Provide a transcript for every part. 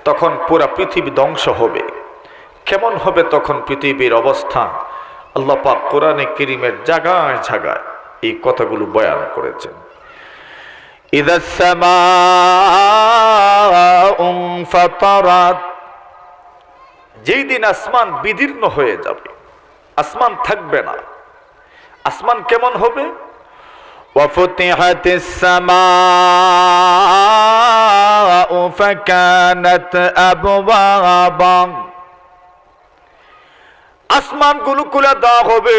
তখন পুরা পৃথিবী ধ্বংস হবে। কেমন হবে তখন পৃথিবীর অবস্থা? আল্লাহ পাক কোরআনে কারীমের জায়গায় জায়গায় এই কথাগুলো বয়ান করেছেন। ইযা সামাউ ফাতারাত, যেই দিন আসমান বিদীর্ণ হয়ে যাবে, আসমান থাকবে না। আসমান কেমন হবে? ওয়াফুতিহাতিস সামাউ ফাকানাত আবওয়াবা, আসমানগুলো খুলে দেওয়া হবে,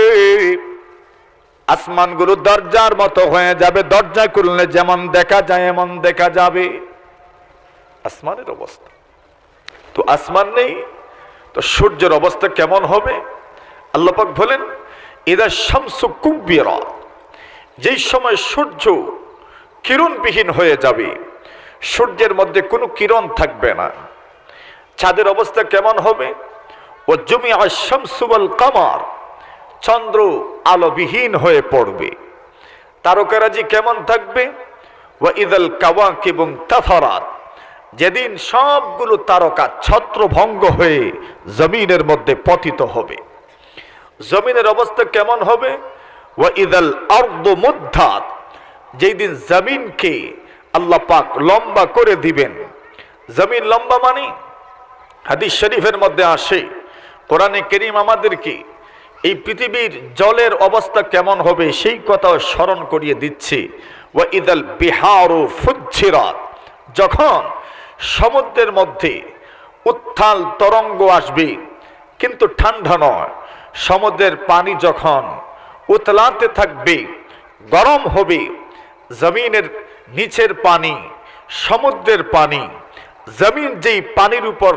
আসমানগুলো দরজার মতো হয়ে যাবে, দরজা খুললে যেমন দেখা যায় এমন দেখা যাবে। আসমানের অবস্থা তো, আসমান নেই তো সূর্যের অবস্থা কেমন হবে? আল্লাহ পাক বলেন ইদা শামসু কুব্বিরাত, যেই সময় সূর্য কিরণবিহীন হয়ে যাবে, সূর্যের মধ্যে কোনো কিরণ থাকবে না। চাঁদের অবস্থা কেমন হবে? ও জুমিআ শামসু ওয়াল কামার, চন্দ্র আলোবিহীন হয়ে পড়বে। তারকারাজি কেমন থাকবে? ওয়া ইদাল কাওয়াকিবু তাফারাত, যেদিন সবগুলো তারকা ছত্রভঙ্গ হয়ে জমিনের মধ্যে পতিত হবে। জমিনের অবস্থা কেমন হবে? ওয়া ইদাল আরদু মুদ্দাত, যেই দিন জমিনকে আল্লাহ পাক লম্বা করে দিবেন। জমিন লম্বা মানে হাদিস শরীফের মধ্যে আসে, কোরআনে কারীম আমাদেরকে এই পৃথিবীর জলের অবস্থা কেমন হবে সেই কথা স্মরণ করিয়ে দিচ্ছে। ওয়া ইদাল বিহারু ফুজ্জিরাত, যখন সমুদ্রের মধ্যে উত্তাল তরঙ্গ আসবে কিন্তু ঠান্ডা নয়, সমুদ্রের পানি যখন উতলাতে থাকবে, গরম হবে, জমিনের নিচের পানি, সমুদ্রের পানি, জমিন যেই পানির উপর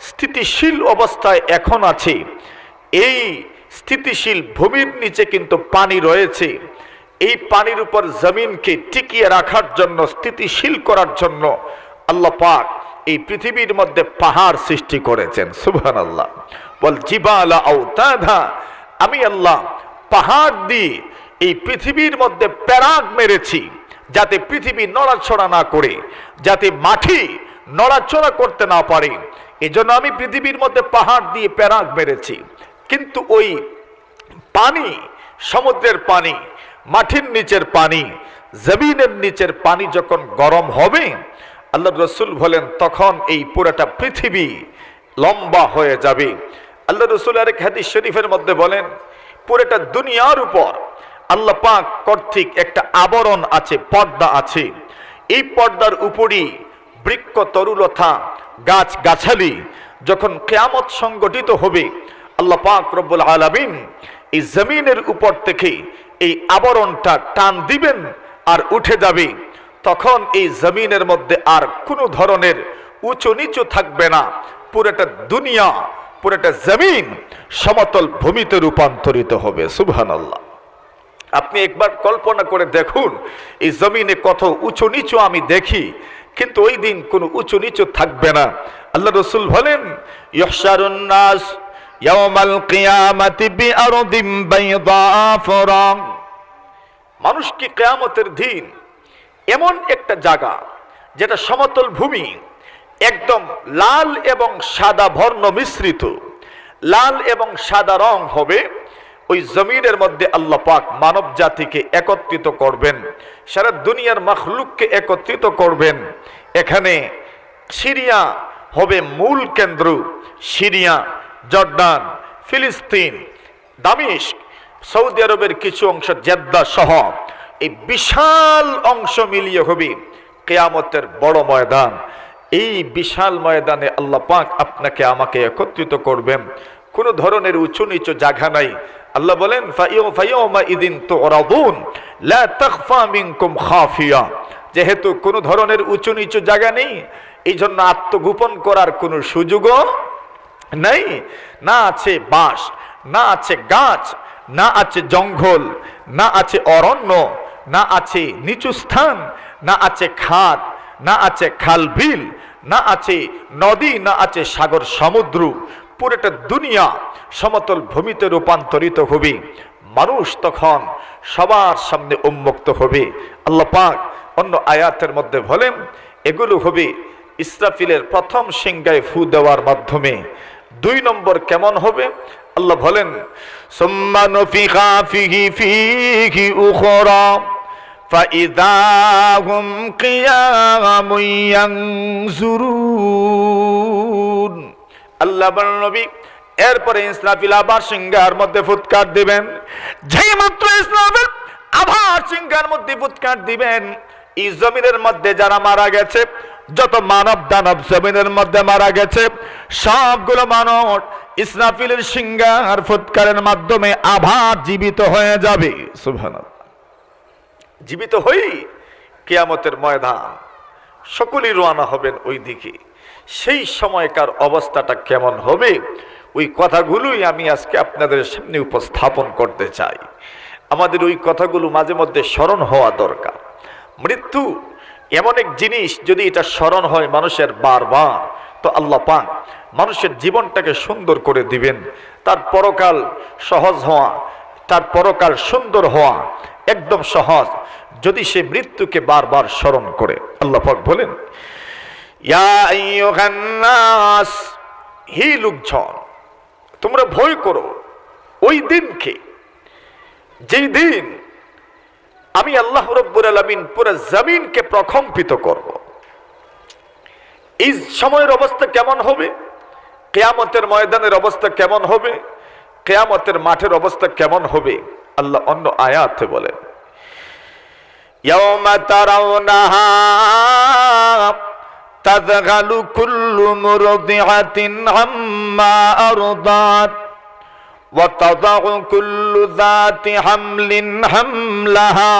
স্থিতিশীল অবস্থায় এখন আছে, এই স্থিতিশীল ভূমির নিচে কিন্তু পানি রয়েছে। এই পানির উপর জমিনকে টিকিয়ে রাখার জন্য, স্থিতিশীল করার জন্য আল্লাহ পাক এই পৃথিবীর মধ্যে পাহাড় সৃষ্টি করেছেন। সুবহানাল্লাহ। বল জিবালা আওতাদা, আমি আল্লাহ পাহাড় দিয়ে এই পৃথিবীর মধ্যে প্যারাগ মেরেছি, যাতে পৃথিবী নড়াচড়া না করে, যাতে মাটি নড়াচড়া করতে না পারে। এজন্য আমি পৃথিবীর মধ্যে পাহাড় দিয়ে প্যারাগ মেরেছি। কিন্তু ওই পানি, সমুদ্রের পানি, মাটির নিচের পানি, জমিনের নিচের পানি যখন গরম হবে, আল্লাহ রসুল বলেন তখন এই পুরাটা পৃথিবী লম্বা হয়ে যাবে। আল্লাহ রসুল আরেক হাদিস শরীফের মধ্যে বলেন পুরাটা দুনিয়ার উপর আল্লাহ পাক কর্তৃক একটা আবরণ আছে, পর্দা আছে। এই পর্দার উপরই বৃক্ষ তরুলতা, গাছ গাছালি, যখন কিয়ামত সংগঠিত হবে, আল্লাহ পাক রব্বুল আলামিন এই জমিনের উপর থেকে এই আবরণটা টান দিবেন আর উঠে যাবে। তখন এই জমিনের মধ্যে আর কোনো ধরনের উঁচু নিচু থাকবে না। পুরোটা দুনিয়া, পুরোটা জমিন সমতল ভূমিতে রূপান্তরিত হবে। সুবহানাল্লাহ। আপনি একবার কল্পনা করে দেখুন, এই জমিনে কত উঁচু নিচু আমি দেখি, কিন্তু ওই দিন কোনো উঁচু নিচু থাকবে না। আল্লাহ রসুল বলেন ইহশারুন নাস ইয়াউমাল কিয়ামাতি বিআরদিন বাইদা ফারা, মানুষকে কিয়ামতের দিন এমন একটা জায়গা যেটা সমতল ভূমি, একদম লাল এবং সাদা বর্ণ মিশ্রিত, লাল এবং সাদা রং হবে। ওই জমিনের মধ্যে আল্লাহ পাক মানব জাতিকে একত্রিত করবেন, সারা দুনিয়ার মাখলুককে একত্রিত করবেন। এখানে সিরিয়া হবে মূল কেন্দ্র, সিরিয়া, জর্ডান, ফিলিস্তিন, দামিস্ক, সৌদি আরবের কিছু অংশ, জেদ্দা সহ এই বিশাল অংশ মিলিয়ে হবে কিয়ামতের বড় ময়দান। এই বিশাল ময়দানে আল্লাহ পাক আপনাকে আমাকে একত্রিত করবেন। কোনো ধরনের উঁচু নিচু জায়গা নাই। আল্লাহ বলেন ফায়াউমা ইদিন তুরাদুন লা তাখফা মিনকুম খাফিয়া, যেহেতু কোনো ধরনের উঁচু নিচু জায়গা নেই, এই জন্য আত্মগোপন করার কোনো সুযোগও নেই। না আছে বাঁশ, না আছে গাছ, না আছে জঙ্গল, না আছে অরণ্য, না আছে নিচু স্থান, না আছে খাদ, না আছে খাল বিল, না আছে নদী, না আছে সাগর সমুদ্র। পুরোটা দুনিয়া সমতল ভূমিতে রূপান্তরিত হবে। মানুষ তখন সবার সামনে উন্মুক্ত হবে। আল্লাহ পাক অন্য আয়াতের মধ্যে বলেন এগুলো হবে ইসরাফিলের প্রথম সিংহায় ফু দেওয়ার মাধ্যমে 2 নম্বর কেমন হবে? আল্লাহ বলেন সুম্মা নুফিখা ফীহি উখরা ফাইযা হুম কিয়ামুন ইয়ানজুরুন। আল্লাহ বলেন নবী, এরপরে ইসরাফিল আবার সিংহার মধ্যে ফুৎকার দিবেন। যেই মাত্র ইসরাফিল আবার সিংহার মধ্যে ফুৎকার দিবেন, এই জমিনের মধ্যে যারা মারা গেছে, যত মানব দানব জমিনের মধ্যে মারা গেছে, সবগুলো মানুষ ইসরাফিলের সিংহার ফুৎকারের মাধ্যমে আবার জীবিত হয়ে যাবে। সুবহানাল্লাহ। জীবিত হই কিয়ামতের ময়দান, সকলেই রওনা হবেন ওই দিকে। সেই সময়কার অবস্থাটা কেমন হবে, ওই কথাগুলোই আমি আজকে আপনাদের সামনে উপস্থাপন করতে চাই। আমাদের ওই কথাগুলো মাঝে মধ্যে স্মরণ হওয়া দরকার। মৃত্যু এমন এক জিনিস, যদি এটা স্মরণ হয় মানুষের বারবার, তো আল্লাহ পাক মানুষের জীবনটাকে সুন্দর করে দিবেন। তার পরকাল সহজ হওয়া, তার পরকাল সুন্দর হওয়া একদম সহজ, যদি সে মৃত্যুকে বারবার স্মরণ করে। আল্লাহ পাক বলেন ইয়া আইয়ুহান নাস, হে লোকজন, তোমরা ভয় করো ওই দিনকে, যেই দিন আমি আল্লাহ রাব্বুল আলামিন পুরো জমিনকে প্রকম্পিত করব। এই সময়ের অবস্থা কেমন হবে, কিয়ামতের ময়দানের অবস্থা কেমন হবে, কিয়ামতের মাঠের অবস্থা কেমন হবে, আল্লাহ অন্য আয়াতে বলেন ইয়াওমা তারাউনাহা তাযগালু কুল্লু মুরদিআতিন আম্মা আরদাত ওয়া তাযাউ কুল্লু যাতি হামলিন হামলাহা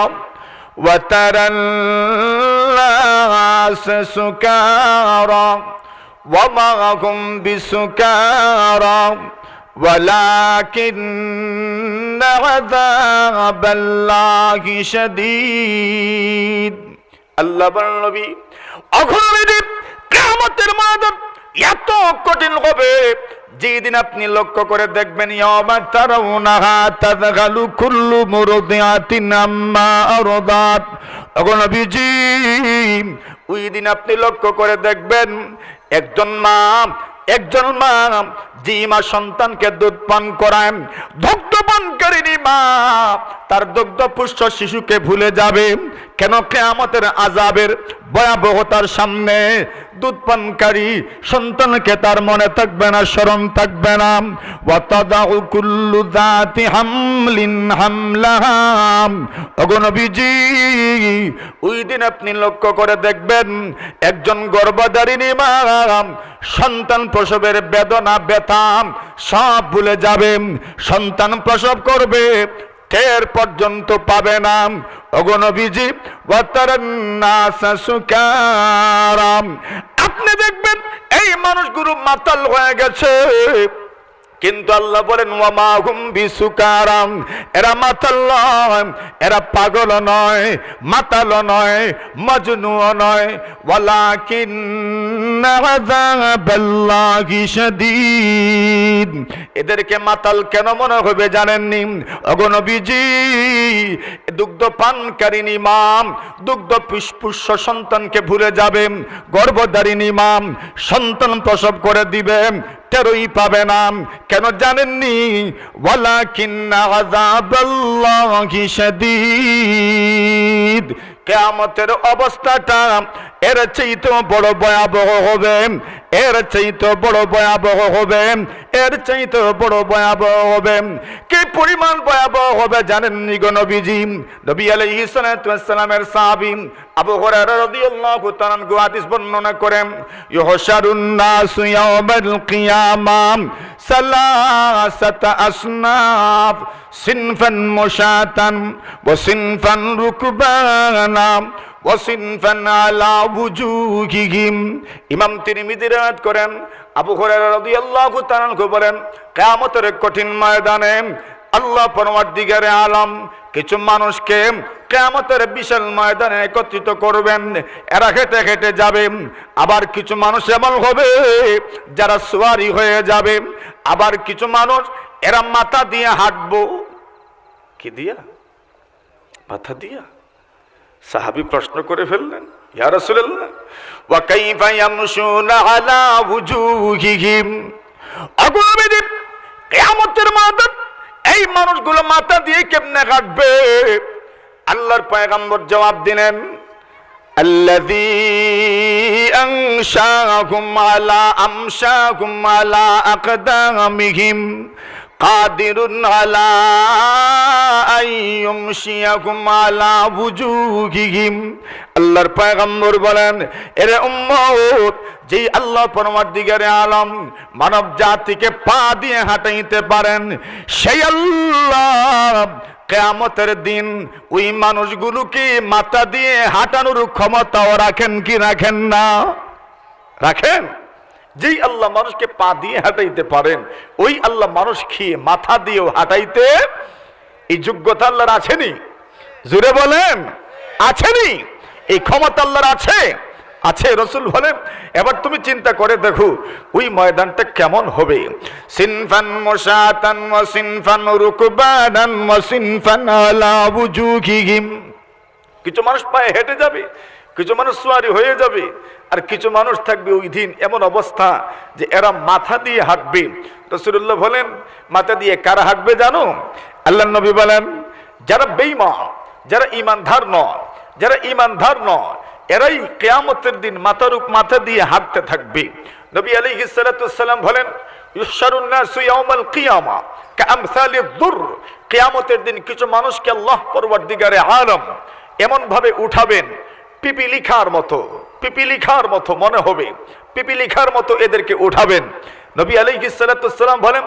ওয়া তারান নাসা সুকারা ওয়া মা হুম বিসুকারা ওয়ালাকিন্না আযাবাল্লাহি শাদীদ। আল্লাহ বলেন নবী, অঘোরবিধি কিয়ামতের ময়দান এত কঠিন হবে, যেদিন আপনি লক্ষ্য করে দেখবেন ইয়াওমা তারাউনাহা তাযগালু কুল্লু মুরদিআতিন আম্মা আরদাত। ওগো নবীজি, ওই দিন আপনি লক্ষ্য করে দেখবেন একজন মা যে মা সন্তানকে দুধ পান করায়, দুগ্ধপানকারিণী মা তার দুগ্ধপুষ্ট শিশুকে ভুলে যাবে। কেন? কিয়ামতের আযাবের ভয়াবহতার সামনে দুধ পানকারী সন্তানকে তার মনে থাকবে না, স্মরণ থাকবে না। ওয়া তাদাউ কুল্লু যাতি হামলিন হামলাহা। ওগো নবীজি, ওই দিন আপনি লক্ষ্য করে দেখবেন একজন গর্ভধারিণী মা সন্তান প্রসবের বেদনা ব্যথা সব ভুলে যাবে। সন্তান প্রসব করবে, টের পর্যন্ত পাবে না। ওগো নবীজি, ওয়া তারান নাসা সুকারা। আপনি দেখবেন এই মানুষগুলো মাতাল হয়ে গেছে, কিন্তু আল্লাহ বলেন ওয়া মা হুম বিসুকারা। এরা মাতাল নয়, এরা পাগল নয়, মাতাল নয়, মজনুও নয়। ওয়ালাকিন্না আযাবাল্লাহি শাদীদ। এদেরকে মাতাল কেন মনে হবে জানেননি? ওগো নবীজি, দুগ্ধ পানকারিণী মা দুগ্ধ পুষ্য সন্তানকে ভুলে যাবে। গর্ভধারিণী মা সন্তান প্রসব করে দিবে, টেরই পাবে না। কেন জানেননি? ওয়ালাকিন্না আযাবাল্লাহি শাদীদ। কিয়ামতের অবস্থাটা এর চাইতে বড় ভয়াবহ হবে, এর চাইতে বড় ভয়াবহ হবে, এর চাইতে বড় ভয়াবহ হবে। কি পরিমাণ ভয়াবহ হবে জানেননি গো নবীজি? নবী আলাইহিস সালাতু ওয়াস সালামের সাহাবী আবু হুরায়রা রাদিয়াল্লাহু তাআলা আনহু হাদিস বর্ণনা করেন, ইউহশারুন নাসু ইয়াওমাল কিয়ামাহ সালাসাতা আসনাফ সিনফান মুশাতান ওয়া সিনফান রুকবানা ওয়া সিনফান আলা ওয়ুজুহিহিম। ইমাম তিরমিজি riwayat করেন, আবু হুরায়রা রাদিয়াল্লাহু তাআলা আনহু বলেন, কিয়ামতের কঠিন ময়দানে আল্লাহ পরওয়ারদিগারে আলম কিছু মানুষকে কিয়ামতের বিশাল ময়দানে একত্রিত করবেন। এরা হেঁটে হেঁটে যাবে। আবার কিছু মানুষ এমন হবে যারা সওয়ারি হয়ে যাবে। আবার কিছু মানুষ এরা মাথা দিয়ে হাঁটবো। কি দিয়া? মাথা দিয়া। সাহাবী প্রশ্ন করে ফেললেন, ইয়া রাসূলুল্লাহ, ওয়া কাইফা ইয়ামশুনা আলা ওয়ুজুহিহিম। অগণবিধি কিয়ামতের মাঠে এই মানুষগুলো মাথা দিয়ে কেমনে হাঁটবে? আল্লাহর পয়গম্বর জবাব দিলেন, আল্লাযী আমশাহুম আলা আকদামিহিম কাদিরুন আলা আইয়ুমশিয়াকুম আলা ওয়ুজুহিহিম। আল্লাহর পয়গম্বর বলেন, এরে উম্মত, যেই আল্লাহ পরমাধিকারে আলম মানব জাতিকে পা দিয়ে হাঁটাইতে পারেন, সেই আল্লাহ কিয়ামতের দিন ওই মানুষগুলোকে মাথা দিয়ে হাঁটানোর ক্ষমতাও রাখেন কি রাখেন না? রাখেন। যেই আল্লাহ মানুষকে পা দিয়ে হাঁটাইতে পারেন, ওই আল্লাহ মানুষ খেয়ে মাথা দিয়েও হাঁটাইতে এই যোগ্যতা আল্লাহর আছেনি? জোরে বলেন, আছেনি? এই ক্ষমতা আল্লাহর আছে? আছে। রাসূল বলেন, এবার তুমি চিন্তা করে দেখো ওই ময়দানটা কেমন হবে। সিনফান মুশাতান ওয়া সিনফান রুকবানান ওয়া সিনফান আলা ওয়ুজুহিহিম। কিছু মানুষ পায়ে হেঁটে যাবে, কিছু মানুষ সোয়ারি হয়ে যাবে, আর কিছু মানুষ থাকবে ওই দিন এমন অবস্থা যে এরা মাথা দিয়ে হাঁটবে। রাসূলুল্লাহ বলেন, মাথা দিয়ে কারা হাঁটবে জানো? আল্লাহর নবী বলেন, যারা বেঈমান, যারা ঈমানদার নয়, যারা ঈমানদার নয়, এরাই কিয়ামতের দিন মাথা দিয়ে হাঁটতে থাকবে। নবী আলাইহিস সালাতু ওয়াস সালাম বলেন, ইউহশারুন নাসু ইয়াউমাল কিয়ামা কাআমসালিদ দুর। কিয়ামতের দিন কিছু মানুষকে আল্লাহ পরওয়ারদিগারে আলম এমন ভাবে উঠাবেন, পিপিলিখার মতো মনে হবে, পিপিলিখার মতো এদেরকে উঠাবেন। নবী আলাইহিস সালাতু ওয়াস সালাম বলেন,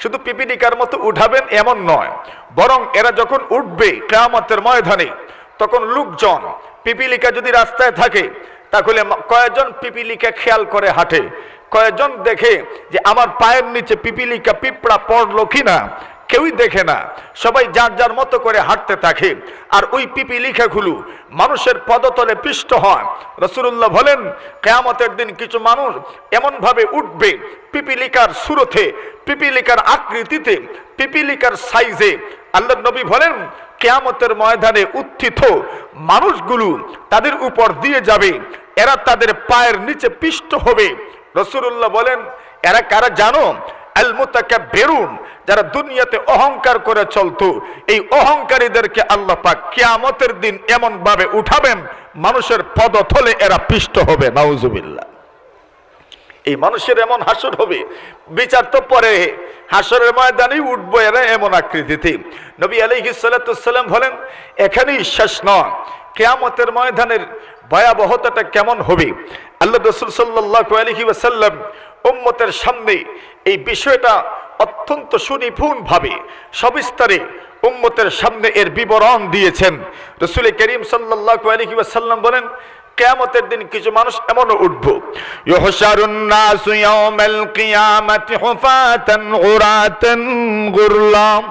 শুধু পিপিলিখার মতো উঠাবেন এমন নয়, বরং এরা যখন উঠবে কিয়ামতের ময়দানে, তখন লোকজন, পিপিলিকা যদি রাস্তায় থাকে তাহলে কয়েকজন পিপিলিকা খেয়াল করে হাঁটে, কয়েকজন দেখে যে আমার পায়ের নিচে পিপিলিকা পিঁপড়া পড়লো কিনা, কেউই দেখে না। সবাই যার যার মতো করে হাঁটতে থাকে, আর ওই পিপিলিকাগুলো মানুষের পদতলে পিষ্ট হয়। রাসূলুল্লাহ বলেন, কিয়ামতের দিন কিছু মানুষ এমন ভাবে উঠবে, পিপিলিকার সুরতে, পিপিলিকার আকৃতিতে, পিপিলিকার সাইজে। আল্লাহর নবী বলেন, কিয়ামতের ময়দানে উত্থিত মানুষগুলো তাদের উপর দিয়ে যাবে, এরা তাদের পায়ের নিচে পিষ্ট হবে। রাসূলুল্লাহ বলেন, এরা কারা জানো? আল মুতাকাব্বিরুন, যারা দুনিয়াতে অহংকার করে চলতো, এই অহংকারীদেরকে আল্লাহ পাক কিয়ামতের দিন এমন ভাবে উঠাবেন, মানুষের পদতলে এরা পিষ্ট হবে। নাউজুবিল্লাহ। এই মানুষের এমন হাসর হবে, বিচার তো পরে, হাসরের ময়দানে উঠবো এরা এমন আকৃতিতে। নবী আলাইহিস সালাতু ওয়াস সালাম বলেন, এখানেই শেষ নয়, কিয়ামতের ময়দানের ভয়াবহতাটা কেমন হবে। আল্লাহ রাসূল সাল্লাল্লাহু আলাইহি ওয়াসাল্লাম উম্মতের সামনে এই বিষয়টা অত্যন্ত সুনিপুণ ভাবে সবিস্তারে উম্মতের সামনে এর বিবরণ দিয়েছেন। রাসূল করিম সাল্লাল্লাহু আলাইহি ওয়াসাল্লাম বলেন, কিয়ামতের দিন কিছু মানুষ এমন উঠবে, ইউহশারুন নাসু ইয়াউমাল কিয়ামাতি হুফাতান উরাতান গুরলাম।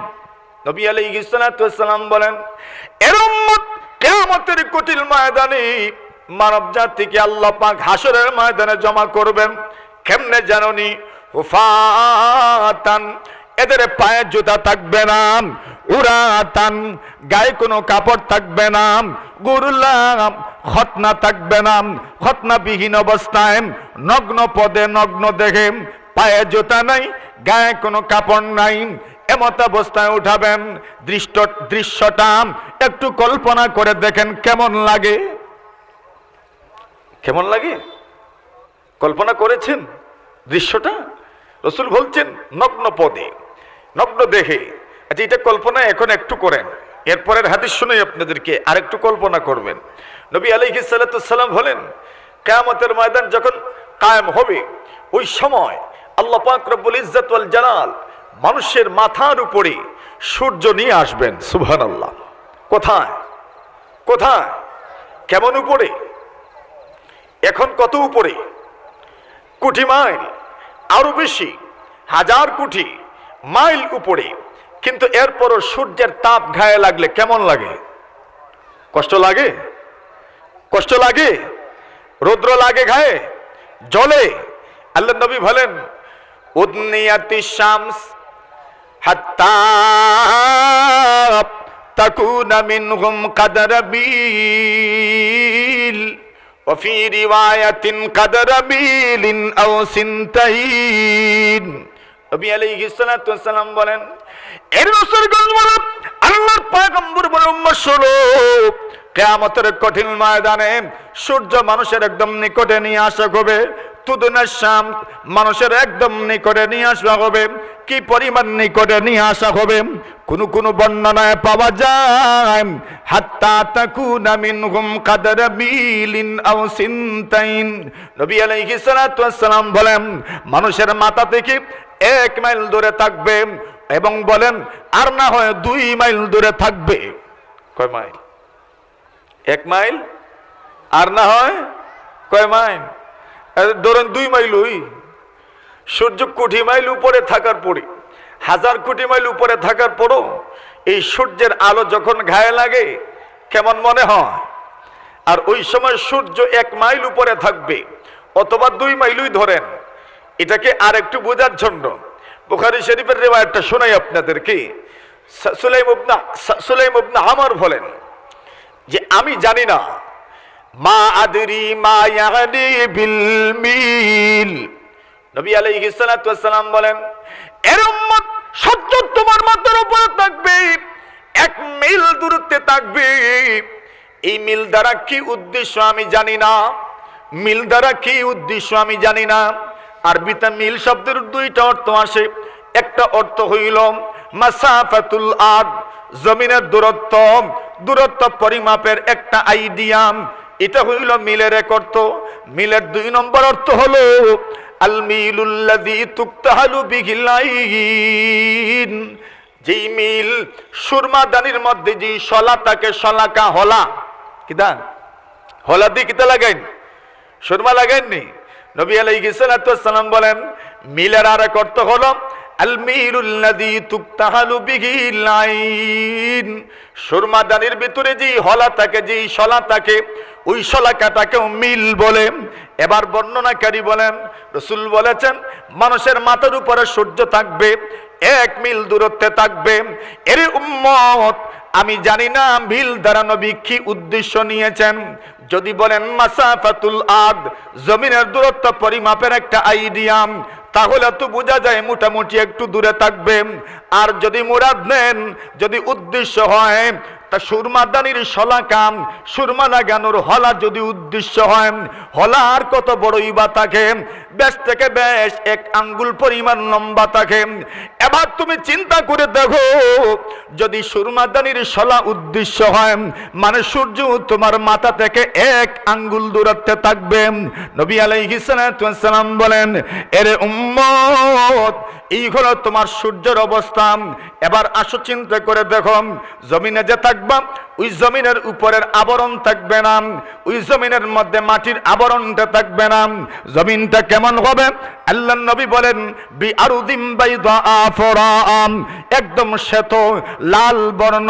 নবী আলাইহিস সালাতু ওয়াস সালাম বলেন, এর উম্মত কিয়ামতের কঠিন ময়দানে মানব জাতিকে আল্লাহ পাক হাসরের ময়দানে জমা করবেন। কেমনে জানোনি? হুফাতান, এদের পায়ে জুতা থাকবে না, উরাতান, গায়ে কোনো কাপড় থাকবে না, গুরলাম, খতনা থাকবে না, খতনাবিহীন অবস্থায় নগ্ন পদে নগ্ন দেখে, পায়ে জুতা নাই, গায়ে কোনো কাপড় নাই, এমত অবস্থায় উঠাবেন। দৃশ্যটা একটু কল্পনা করে দেখেন কেমন লাগে। কেমন লাগে কল্পনা করেছেন দৃশ্যটা? রাসূল বলছেন নগ্ন পদে নগ্ন দেখে। আচ্ছা, এটা কল্পনা এখন একটু করেন, এরপরের হাদিস শুনে আপনাদেরকে আরেকটু কল্পনা করবেন। নবী আলাইহিস সালাতু ওয়াস সালাম বলেন, কিয়ামতের ময়দান যখন কায়েম হবে, ওই সময় আল্লাহ পাক রব্বুল ইজ্জত ওয়াল জালাল মানুষের মাথার উপরে সূর্য নিয়ে আসবেন। সুবহানাল্লাহ। কোথায় কোথায় কেমন উপরে? এখন কত উপরে? কোটি মাইল, আরো বেশি, হাজার কোটি মাইল উপরে। কিন্তু এরপরও সূর্যের তাপ গায়ে লাগলে কেমন লাগে? কষ্ট লাগে? কষ্ট লাগে? রৌদ্র লাগে গায়ে, জ্বলে। আল্লাহ নবী বলেন, উদনিয়াতিশ শামস হাত্তা তাকুনা মিনহুম কাদরাবিল وفي رواية قدر ميل أو سنتين নবী আলাইহিস সালাতু ওয়াস সালাম বলেন, এর রাসূলগণ বলেন, আল্লাহর পয়গম্বর বলেন, উম্মত শোনো, কিয়ামতের কঠিন ময়দানে সূর্য মানুষের একদম নিকটে নিয়ে আসা হবে, তুদুনা শাম মানুষের একদম নিকটে নিয়ে আসা হবে। কি পরিমাণ নিকটে নিয়ে আসা হবে? কোন বর্ণনায় পাওয়া যায় হাত্তা তাকুনা মিনহুম কাদর মিলিন আও সিনতাইন। নবী আলাইহিস সালাতু ওয়াস সালাম বলেন, মানুষের মাথা থেকে 1 মাইল দূরে থাকবে, এবং বলেন আর না হয় 2 মাইল দূরে থাকবে। কয় মাইল? 1 মাইল, আর না হয় কয় মাইল? ধরেন 2 মাইল। ওই সূর্য কোটি মাইল উপরে থাকার পরে, 1000 কোটি মাইল উপরে থাকার পরও এই সূর্যের আলো যখন গায়ে লাগে কেমন মনে হয়? আর ওই সময় সূর্য 1 মাইল উপরে থাকবে, অথবা 2 মাইলই ধরেন। এটাকে আর একটু বোঝার জন্য বুখারী শরীফের রিওয়ায়াতটা শোনাই আপনাদেরকে। সুলাইম ইবনে আমর বলেন যে আমি জানি না, মা আদরি মা ইয়ানি বিল মিল। নবী আলাইহিস সালাতু ওয়াস সালাম বলেন, এর উম্মত সত্য তোমার মাথার উপরে থাকবে, 1 মিল দূরত্বে থাকবে। এই মিল দ্বারা কি উদ্দেশ্য আমি জানি না, মিল দ্বারা কি উদ্দেশ্য আমি জানি না। আরবিতে মিল শব্দের 2টা অর্থ আসে। একটা অর্থ হইল মাসাফাতুল আরদ, জমিনের দূরত্ব পরিমাপের একটা আইডিয়া, এটা হইল মিলের এক অর্থ। মিলের 2 নম্বর অর্থ হলো আল মিলুল্লাযী তুকতাহালু বিহিল আইন। যেই মিল সুরমা দানির মধ্যে যে শলা থাকে, শলাকা হলা, কিদা হলা দিয়ে কিতা লাগাইন? সুরমা লাগাইননি। নবী আলাইহিস সালাতু ওয়াস সালাম বলেন, মিলের আর এক অর্থ হলো আল মিলুল্লাযী তুকতাহালু বিহিল আইন। সুরমা দানির ভিতরে যে হলা থাকে, যে শলা থাকে, ওই শলাকাটাকেও মিল বলে। এবার বর্ণনাকারী বলেন, রাসূল বলেছেন মানুষের মাথার উপরে সূর্য থাকবে, 1 মিল দূরত্বে থাকবে। এর উম্মত আমি জানি না মিল দ্বারা নবী কি উদ্দেশ্য নিয়েছেন। যদি বলেন মাসাফাতুল আরদ, জমিনের দূরত্ব পরিমাপের একটা আইডিয়া, তাহলে তো বোঝা যায় মোটামুটি একটু দূরে থাকবে। আর যদি মুরাদ নেন, যদি উদ্দেশ্য হয় তা সুরমাদানির শলাকা, সুরমা লাগানোর হলা যদি উদ্দেশ্য হয়, হলা আর কত বড়ই বা থাকে? বেশ থেকে বেশ 1 আঙ্গুল পরিমাণ লম্বা থাকে। এবার তুমি চিন্তা করে দেখো, যদি সুরমাদানির শলা উদ্দেশ্য হয়, মানে সূর্য তোমার মাথা থেকে 1 আঙ্গুল দূরত্বে থাকবে। নবী আলাইহিস সালাতু ওয়াস সালাম বলেন, এর উম্মত এই হলো তোমার সূর্যের অবস্থা। এবার আসো চিন্তা করে দেখো, জমিনে যে থাকবা, ওই জমিনের উপরের আবরণ থাকবে না, ওই জমিনের মধ্যে মাটির আবরণটা থাকবে না। জমিনটা কেমন হবে? আল্লাহর নবী বলেন বি আরদিম বাইদা আফরাম, একদম শ্বেত লাল বর্ণ,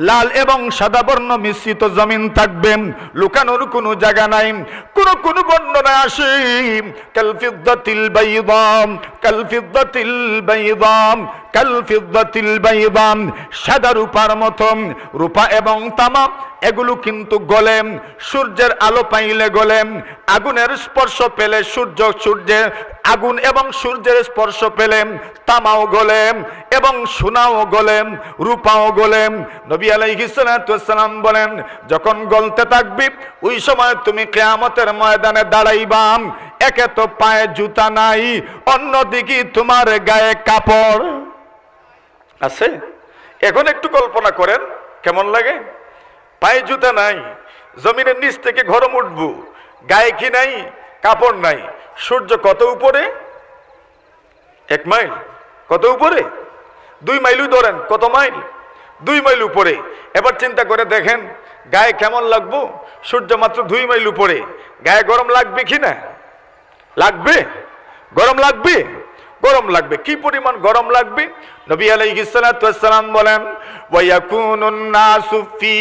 লাল এবং সাদা বর্ণ মিশ্রিত জমিন থাকবে, লুকানোর কোনো জায়গা নাই। কোন বর্ণনায় আসে কাল ফিদ্দাতিল বাইদা, কাল ফিদ্দাতিল বাইদা, কাল ফিদ্দাতিল বাইদা, সাদা রূপার মতো। রূপা এবং তামা এগুলো কিন্তু গলে, সূর্যের আলো পাইলে গলে। আগুনের স্পর্শ পেলে সূর্যের আগুন এবং সূর্যের স্পর্শ পেলে তামাও গলে, এবং সোনাও গলে, রূপাও গলে। নবী আলাইহিস সালাতু ওয়াস সালাম বলেন, যখন গলতে থাকবি, ওই সময় তুমি কিয়ামতের ময়দানে দাঁড়াইবা, একে তো পায়ে জুতা নাই, অন্যদিকে তোমার গায়ে কাপড় আছে। এখন একটু কল্পনা করেন কেমন লাগে? পায়ে জুতা নাই, জমিনের নিচ থেকে গরম উঠবো, গায়ে কি নাই? কাপড় নাই। সূর্য কত উপরে? 1 মাইল। কত উপরে? 2 মাইলই ধরেন। কত মাইল? 2 মাইল উপরে। এবার চিন্তা করে দেখেন গায়ে কেমন লাগবো? সূর্য মাত্র 2 মাইল উপরে, গায়ে গরম লাগবে কি না? লাগবে? গরম লাগবে? গরম লাগবে। কি পরিমাণ গরম লাগবে? নবী আলাইহিস সালাতু ওয়াস সালাম বলেন, ওয়া ইয়াকুনুন নাসু ফি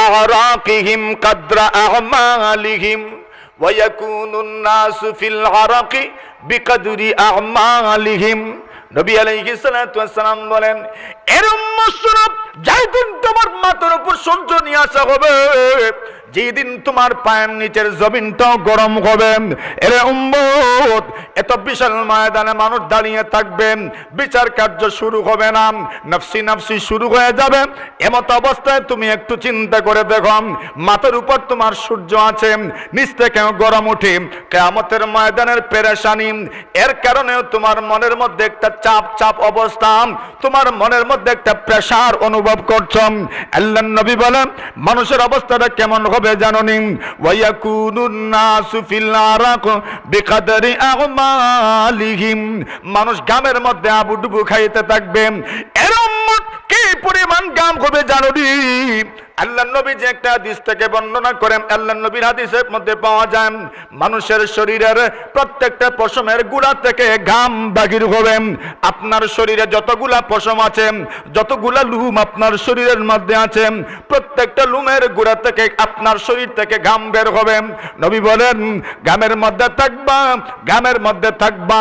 আরাকিহিম কদরা আমালিহিম ওয়া ইয়াকুনুন নাসু ফিল আরাকি বিকদরি আমালিহিম। নবী আলাইহিস সালাতু ওয়াস সালাম বলেন, এর উম্মত শুনো, যখন তোমার মাথার উপর সূর্য নিয়ে আসা হবে, যেদিন তোমার পায়ের নিচের জমিনটাও গরম হবে। এরে উম্মত, এত বিশাল ময়দানে মানুষ দাঁড়িয়ে থাকবে, বিচার কার্য শুরু হবে না, নফসি নফসি শুরু হয়ে যাবে। এমত অবস্থায় তুমি একটু চিন্তা করে দেখো, মাথার উপর তোমার সূর্য আছে, নিচ থেকে গরম উঠে, কিয়ামতের ময়দানের পেরেশানি, এর কারণেও তোমার মনের মধ্যে একটা চাপ চাপ অবস্থা, তোমার মনের মধ্যে একটা প্রেসার অনুভব করছো। আল্লাহর নবী বলেন মানুষের অবস্থাটা কেমন হবে জানোনি? ওয়ায়াকুনুন নাসু ফিল আরাক বিকদরি আমালিহিম, মানুষ গামের মধ্যে আবুডুবু খাইতে থাকবে। এর উম্মত কি পরিমাণ গাম হবে জানোনি? আল্লাহর নবী যে একটা হাদিস থেকে বর্ণনা করেন, আল্লাহর নবীর হাদিসের মধ্যে পাওয়া যায় মানুষের শরীরের প্রত্যেকটা পশমের গুড়া থেকে ঘাম বাহির হবে। আপনার শরীরে যতগুলা পশম আছে, যতগুলা লুম আপনার শরীরের মধ্যে আছে, প্রত্যেকটা লুমের গুড়া থেকে আপনার শরীর থেকে ঘাম বের হবে। নবী বলেন ঘামের মধ্যে থাকবা, ঘামের মধ্যে থাকবা,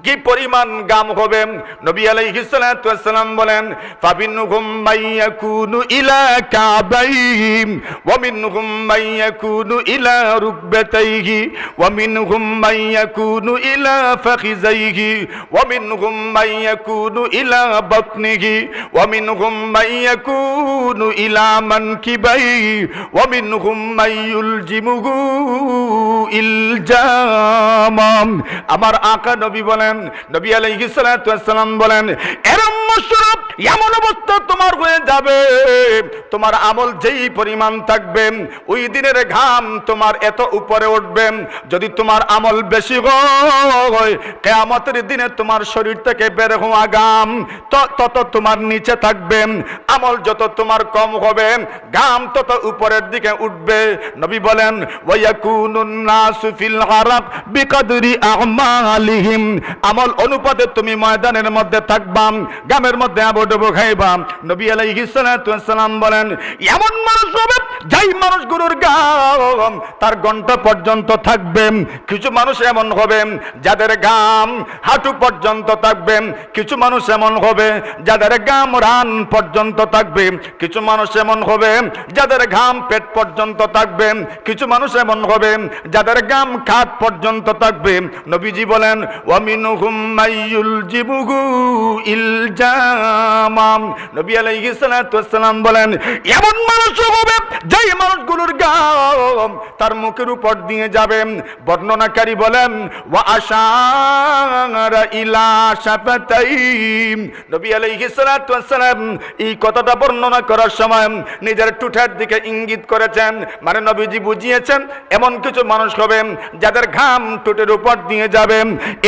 কি পরিমাণ গাম হবে। নবী আলাইহিস সালাতু ওয়াস সালাম বলেন ফাবিনহুম মাইয়াকুনু ইলা কাবাইহিম ওয়া মিনহুম মাইয়াকুনু ইলা রুকবাতাইহি ওয়া মিনহুম মাইয়াকুনু ইলা ফাখিজাইহি ওয়া মিনহুম মাইয়াকুনু ইলা বাতনিহি ওয়া মিনহুম মাইয়াকুনু ইলা মানকিবাইহি ওয়া মিনহুম মাইয়ুলজিমুহু ইলজামাম। আমার আকা নবী বলেন, নবী আলাইহিস সালাতু ওয়াস সালাম বলেন এরম মুশরিক এমন অবস্থা তোমার হয়ে যাবে, তোমার আমল যেই পরিমাণ থাকবে ওই দিনের ঘাম তোমার এত উপরে উঠবে। যদি তোমার আমল বেশি হয়, কিয়ামতের দিনে তোমার শরীর থেকে বের হওয়া ঘাম তত তোমার নিচে থাকবে। আমল যত তোমার কম হবে, ঘাম তত উপরের দিকে উঠবে। নবী বলেন ওয়ায়াকুনুন নাসু ফিল আরাক বিকদরি আমালিহিম, আমল অনুপাতে তুমি ময়দানের মধ্যে থাকবা, গামের মধ্যে আবুডুবু খাইবা। নবী আলাইহিস সালাতু ওয়াস সালাম বলেন এমন মানুষ হবে যেই মানুষগুলোর গাম তার ঘন্টা পর্যন্ত থাকবে। কিছু মানুষ এমন হবে যাদের গাম হাঁটু পর্যন্ত থাকবে, কিছু মানুষ এমন হবে যাদের গাম রান পর্যন্ত থাকবে, কিছু মানুষ এমন হবে যাদের ঘাম পেট পর্যন্ত থাকবে, কিছু মানুষ এমন হবে যাদের গাম খাট পর্যন্ত থাকবে। নবীজি বলেন ওয়া মিনহুম মাইয়ুলজিবুহু ইলজামাম। নবী আলাইহিস সালাতু ওয়াস সালাম বলেন এমন মানুষ হবে যেই মানুষগুলোর গাম তার মুখের উপর দিয়ে যাবে। বর্ণনাকারী বলেন ওয়া আশারা ইলা শাফাতাইম। নবী আলাইহিস সালাতু ওয়াস সালাম এই কথাটা বর্ণনা করার সময় নিজের টুঠার দিকে ইঙ্গিত করেছেন, মানে নবীজি বুঝিয়েছেন এমন কিছু মানুষ হবে যাদের ঘাম টুটের উপর দিয়ে যাবে।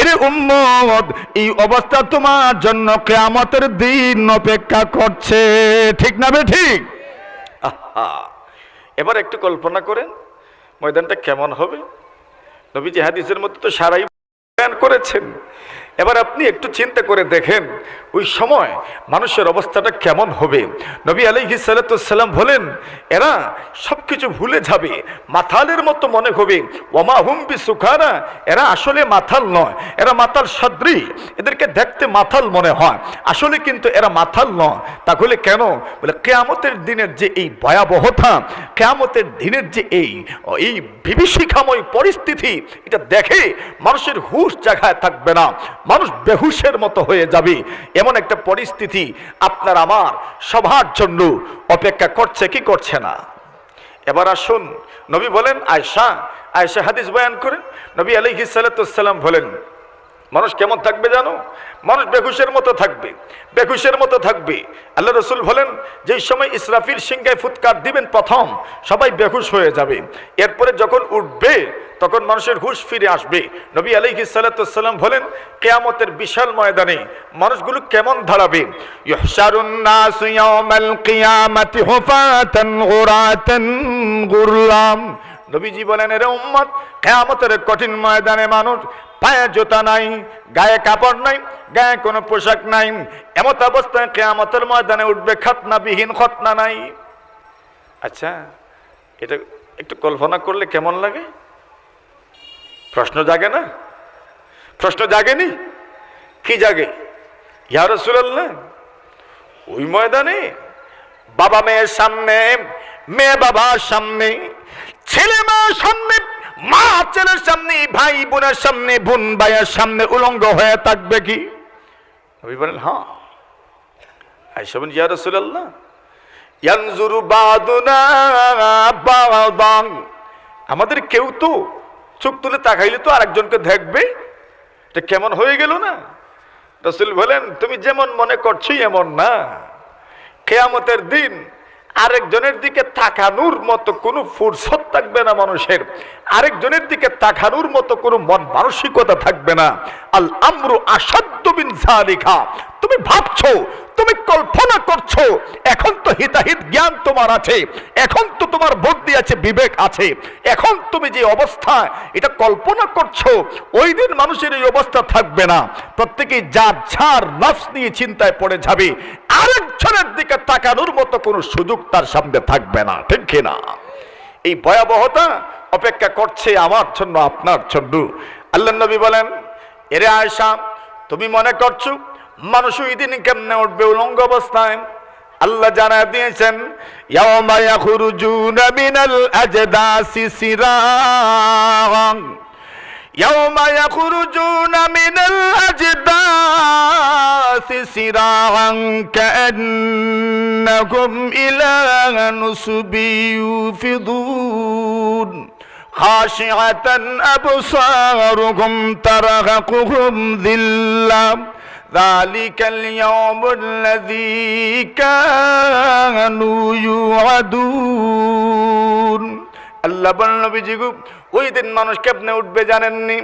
এর উম্মত এই অবস্থা তোমার জন্য কিয়ামতের দিন অপেক্ষা করছে, ঠিক না বে ঠিক? এবার একটু কল্পনা করেন ময়দানটা কেমন হবে। নবীজি হাদিসের মধ্যে তো সারাই বয়ান করেছেন। এবার আপনি একটু চিন্তা করে দেখেন ওই সময় মানুষের অবস্থাটা কেমন হবে। নবী আলাইহিস সালাতু ওয়াস সালাম বলেন এরা সবকিছু ভুলে যাবে, মাথালের মতো মনে হবে। ওয়ামা হুম বিসুকারা, এরা আসলে মাথাল নয়, এরা মাথাল সদৃশ, এদেরকে দেখতে মাথাল মনে হয়, আসলে কিন্তু এরা মাথাল নয়। তাহলে কেন? বলে কিয়ামতের দিনের যে এই ভয়াবহতা, কিয়ামতের দিনের যে এই বিভীষিকাময় পরিস্থিতি, এটা দেখে মানুষের হুঁশ জায়গায় থাকবে না, মানুষ বেহুশের মতো হয়ে যাবে। এমন একটা পরিস্থিতি আপনার আমার সবার জন্য অপেক্ষা করছে কি করছে না? এবার আসুন নবী বলেন আয়েশা হাদিস বয়ান করেন, নবী আলাইহিস সালাতু ওয়াস সালাম বলেন মানুষ কেমন থাকবে জানো? মানুষ বেহুশের মতো থাকবে, বেহুশের মতো থাকবে। আল্লাহ রসুল বলেন যেই সময় ইসরাফিল সিংহায় ফুৎকার দিবেন প্রথম সবাই বেহুশ হয়ে যাবে, এরপরে যখন উঠবে তখন মানুষের হুঁশ ফিরে আসবে। নবী আলাইহিস সালাতু ওয়াস সালাম বলেন কিয়ামতের বিশাল ময়দানে মানুষগুলো কেমন দাঁড়াবে? ইহশারুন নাসু ইয়াওমাল কিয়ামাতি হুফাতান গুরাতান গুরলাম। নবীজি বলেন এর উম্মত কিয়ামতের কঠিন ময়দানে মানুষ পায়ে জুতা নাই, গায়ে কাপড় নাই, গায়ে কোনো পোশাক নাই, এমত অবস্থায় কিয়ামতের ময়দানে উঠবে খতনাবিহীন, খতনা নাই। আচ্ছা এটা একটু কল্পনা করলে কেমন লাগে? প্রশ্ন জাগে না? প্রশ্ন জাগেনি? কি জাগে? ইয়া রাসূলুল্লাহ ওই ময়দানে বাবা মেয়ের সামনে মেয়ে বাবার সামনে, ছেলে মার সামনে, মা ছেলের সামনে, ভাই বোনের সামনে, বোন ভাইয়ের সামনে উলঙ্গ হয়ে থাকবে কি? নবী বলেন হ্যাঁ। আয়েশা বলেন ইয়া রাসূলুল্লাহ ইয়ানজুরু বাদুনা বাদান, আমাদের কেউ তো চোখ তুলে তাকাইলে তো আরেকজনকে দেখবে, এটা কেমন হয়ে গেল না? রাসূল বলেন তুমি যেমন মনে করছো এমন না। কিয়ামতের দিন আরেকজনের দিকে তাকানোর মতো কোনো ফুরসত থাকবে না মানুষের, আরেকজনের দিকে তাকানোর মতো কোনো মন মানসিকতা থাকবে না। আল আমরু আসাদ্দু মিন যালিকা, তুমি ভাবছো, তুমি কল্পনা করছো, এখন তো হিতাহিত জ্ঞান তোমার আছে, এখন তো তোমার বুদ্ধি আছে, বিবেক আছে, এখন তুমি যে অবস্থা এটা কল্পনা করছো, ওই দিন মানুষের এই অবস্থা থাকবে না। প্রত্যেকেই যার যার নফস নিয়ে চিন্তায় পড়ে যাবে, আরেকজনের দিকে তাকানোর মতো কোনো সুযোগ তার সামনে থাকবে না, ঠিক কিনা? এই ভয়াবহতা অপেক্ষা করছে আমার জন্য, আপনার জন্য। আল্লাহর নবী বলেন এরে আয়েশা, তুমি মনে করছো মানুষ ওই দিন কেমনে উঠবে উলঙ্গ অবস্থায়? আল্লাহ জানা দিয়েছেন ইয়াউমা ইয়াখরুজুনা মিনাল আজদাসি সিরাআন, ইয়াউমা ইয়াখরুজুনা মিনাল আজদাসি সিরাআন কাআন্নাহুম ইলা নুসবি ইউফিদুন খাশিআতান আবসারুহুম তারহাকুহুম যিল্লাহ যালিকাল ইয়াউমুল্লাযী কানু ইউআদুন। আল্লাহ বলেন নবীজি গো, ওই দিন মানুষ কেমনে উঠবে জানেননি?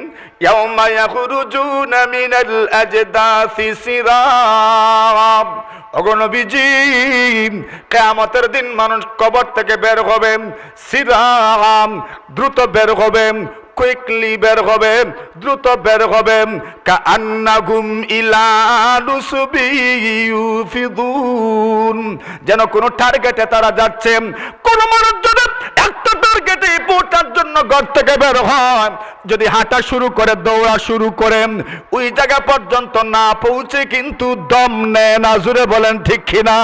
ইয়াউমা ইয়াখরুজুনা মিনাল আজদাসি সিরাআন, ওগো নবীজি কিয়ামতের দিন মানুষ কবর থেকে বের হবে, সিরাআন দ্রুত বের হবে, কুইকলি বের হবে, দ্রুত বের হবে, কাআন্নাহুম ইলা নুসবি ইউফিদুন, যেন কোনো টার্গেটে তারা যাচ্ছে। কোন মানুষ যদি একটা টার্গেটে পৌঁছার জন্য ঘর থেকে বের হয়, যদি হাঁটা শুরু করে, দৌড়া শুরু করে, ওই জায়গা পর্যন্ত না পৌঁছে কিন্তু দম নেয় না। জোরে বলেন ঠিক কিনা?